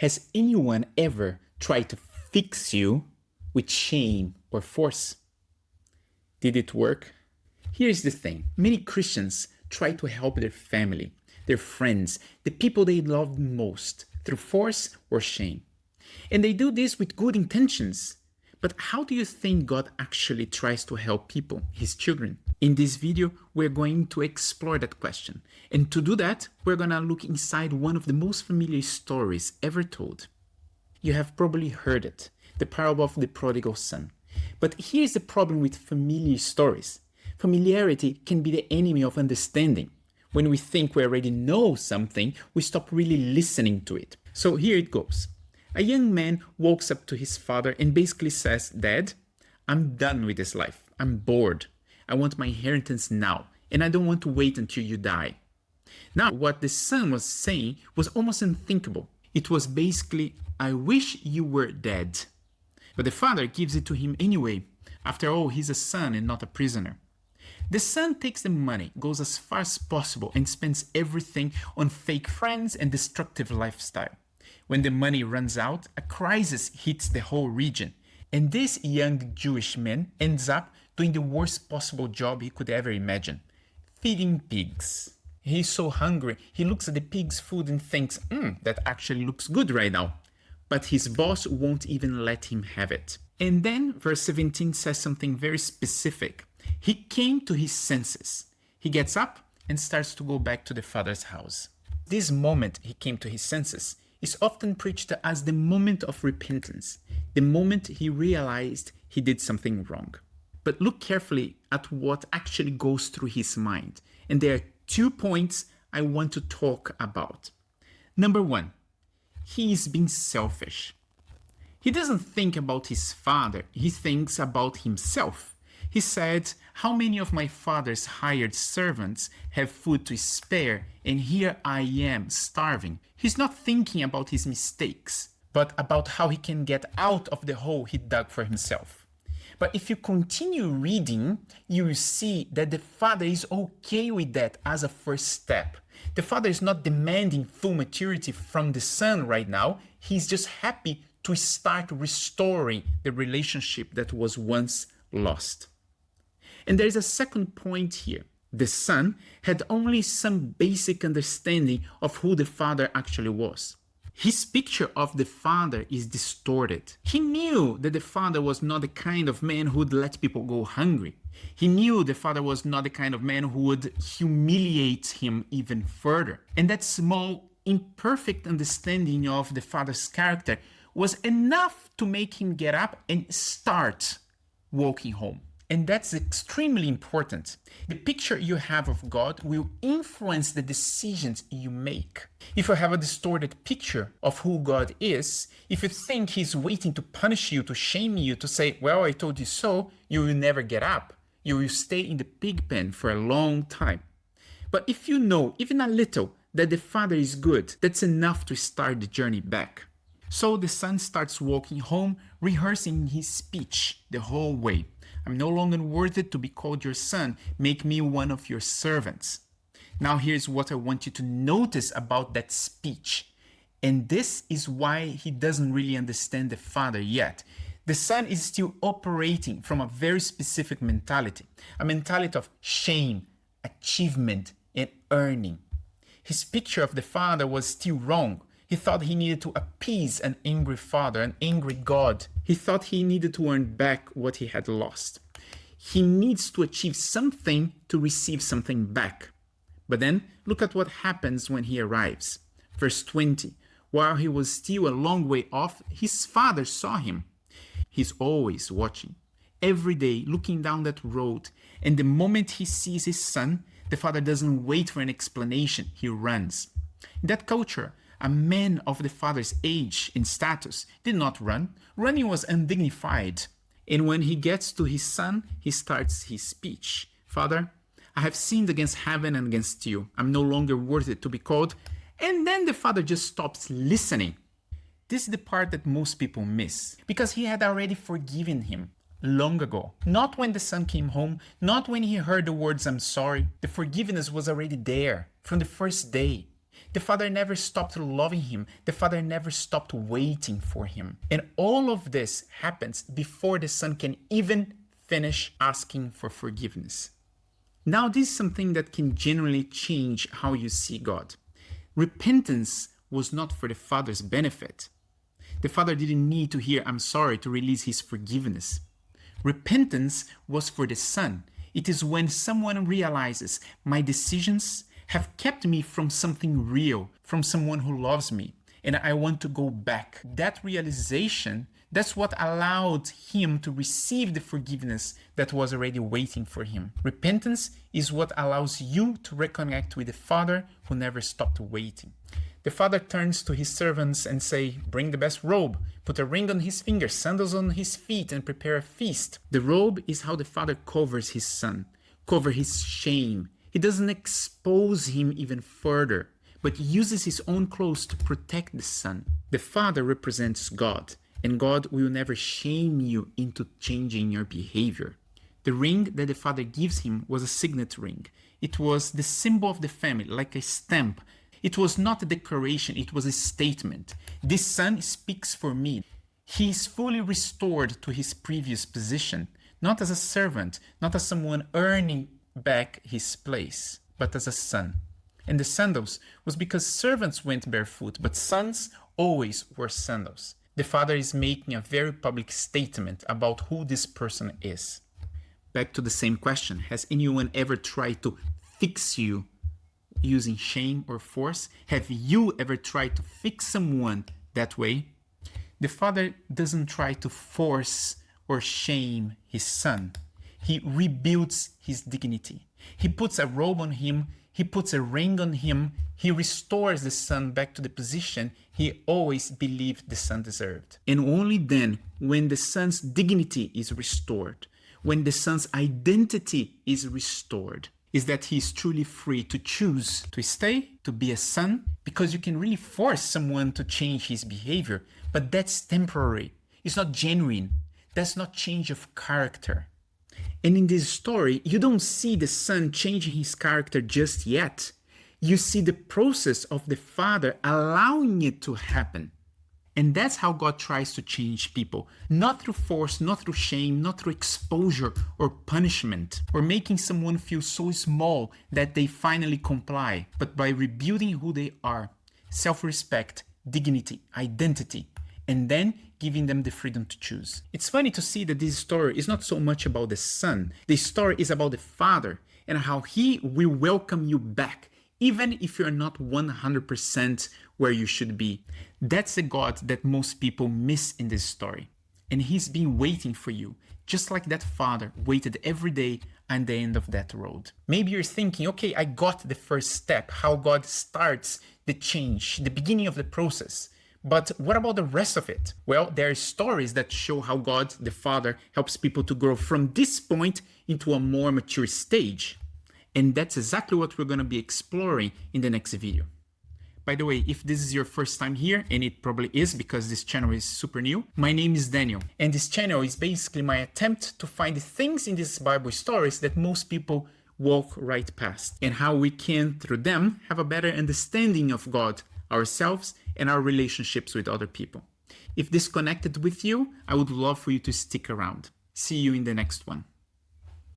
Has anyone ever tried to fix you with shame or force? Did it work? Here's the thing. Many Christians try to help their family, their friends, the people they love most through force or shame. And they do this with good intentions. But how do you think God actually tries to help people, his children? In this video, we're going to explore that question. And to do that, we're going to look inside one of the most familiar stories ever told. You have probably heard it, the parable of the prodigal son. But here's the problem with familiar stories. Familiarity can be the enemy of understanding. When we think we already know something, we stop really listening to it. So here it goes. A young man walks up to his father and basically says, "Dad, I'm done with this life. I'm bored. I want my inheritance now, and I don't want to wait until you die." Now, what the son was saying was almost unthinkable. It was basically, "I wish you were dead." But the father gives it to him anyway. After all, he's a son and not a prisoner. The son takes the money, goes as far as possible, and spends everything on fake friends and destructive lifestyle. When the money runs out, a crisis hits the whole region, and this young Jewish man ends up doing the worst possible job he could ever imagine: feeding pigs. He's so hungry, he looks at the pig's food and thinks, that actually looks good right now. But his boss won't even let him have it. And then verse 17 says something very specific. He came to his senses. He gets up and starts to go back to the father's house. This moment he came to his senses is often preached as the moment of repentance, the moment he realized he did something wrong. But look carefully at what actually goes through his mind. And there are 2 points I want to talk about. Number 1, he is being selfish. He doesn't think about his father, he thinks about himself. He said, "How many of my father's hired servants have food to spare, and here I am starving?" He's not thinking about his mistakes, but about how he can get out of the hole he dug for himself. But if you continue reading, you will see that the father is okay with that as a first step. The father is not demanding full maturity from the son right now. He's just happy to start restoring the relationship that was once lost. And there's a second point here. The son had only some basic understanding of who the father actually was. His picture of the father is distorted. He knew that the father was not the kind of man who would let people go hungry. He knew the father was not the kind of man who would humiliate him even further. And that small, imperfect understanding of the father's character was enough to make him get up and start walking home. And that's extremely important. The picture you have of God will influence the decisions you make. If you have a distorted picture of who God is, if you think he's waiting to punish you, to shame you, to say, "Well, I told you so," you will never get up. You will stay in the pig pen for a long time. But if you know, even a little, that the Father is good, that's enough to start the journey back. So the son starts walking home, rehearsing his speech the whole way. "I'm no longer worthy to be called your son. Make me one of your servants." Now here's what I want you to notice about that speech. And this is why he doesn't really understand the father yet. The son is still operating from a very specific mentality, a mentality of shame, achievement, and earning. His picture of the father was still wrong. He thought he needed to appease an angry father, an angry God. He thought he needed to earn back what he had lost. He needs to achieve something to receive something back. But then, look at what happens when he arrives. Verse 20, while he was still a long way off, his father saw him. He's always watching, every day looking down that road, and the moment he sees his son, the father doesn't wait for an explanation, he runs. In that culture, a man of the father's age and status did not run. Running was undignified. And when he gets to his son, he starts his speech. "Father, I have sinned against heaven and against you. I'm no longer worthy to be called." And then the father just stops listening. This is the part that most people miss, because he had already forgiven him long ago. Not when the son came home, not when he heard the words, "I'm sorry." The forgiveness was already there from the first day. The father never stopped loving him. The father never stopped waiting for him. And all of this happens before the son can even finish asking for forgiveness. Now, this is something that can generally change how you see God. Repentance was not for the father's benefit. The father didn't need to hear, "I'm sorry," to release his forgiveness. Repentance was for the son. It is when someone realizes, my decisions have kept me from something real, from someone who loves me, and I want to go back. That realization, that's what allowed him to receive the forgiveness that was already waiting for him. Repentance is what allows you to reconnect with the Father who never stopped waiting. The father turns to his servants and say, "Bring the best robe, put a ring on his finger, sandals on his feet, and prepare a feast." The robe is how the father covers his son, cover his shame. He doesn't expose him even further, but uses his own clothes to protect the son. The father represents God, and God will never shame you into changing your behavior. The ring that the father gives him was a signet ring. It was the symbol of the family, like a stamp. It was not a decoration, it was a statement. This son speaks for me. He is fully restored to his previous position, not as a servant, not as someone earning back his place, but as a son. And the sandals was because servants went barefoot, but sons always wore sandals. The father is making a very public statement about who this person is. Back to the same question. Has anyone ever tried to fix you using shame or force? Have you ever tried to fix someone that way? The father doesn't try to force or shame his son. He rebuilds his dignity. He puts a robe on him. He puts a ring on him. He restores the son back to the position he always believed the son deserved. And only then, when the son's dignity is restored, when the son's identity is restored, is that he is truly free to choose to stay, to be a son, because you can really force someone to change his behavior, but that's temporary. It's not genuine. That's not change of character. And in this story, you don't see the son changing his character just yet. You see the process of the father allowing it to happen. And that's how God tries to change people. Not through force, not through shame, not through exposure or punishment, or making someone feel so small that they finally comply, but by rebuilding who they are, self-respect, dignity, identity, and then giving them the freedom to choose. It's funny to see that this story is not so much about the son. The story is about the father and how he will welcome you back, even if you're not 100% where you should be. That's the God that most people miss in this story. And he's been waiting for you, just like that father waited every day at the end of that road. Maybe you're thinking, okay, I got the first step, how God starts the change, the beginning of the process. But what about the rest of it? Well, there are stories that show how God, the Father, helps people to grow from this point into a more mature stage. And that's exactly what we're going to be exploring in the next video. By the way, if this is your first time here, and it probably is because this channel is super new, my name is Daniel. And this channel is basically my attempt to find things in these Bible stories that most people walk right past, and how we can, through them, have a better understanding of God, ourselves, and our relationships with other people. If this connected with you, I would love for you to stick around. See you in the next one.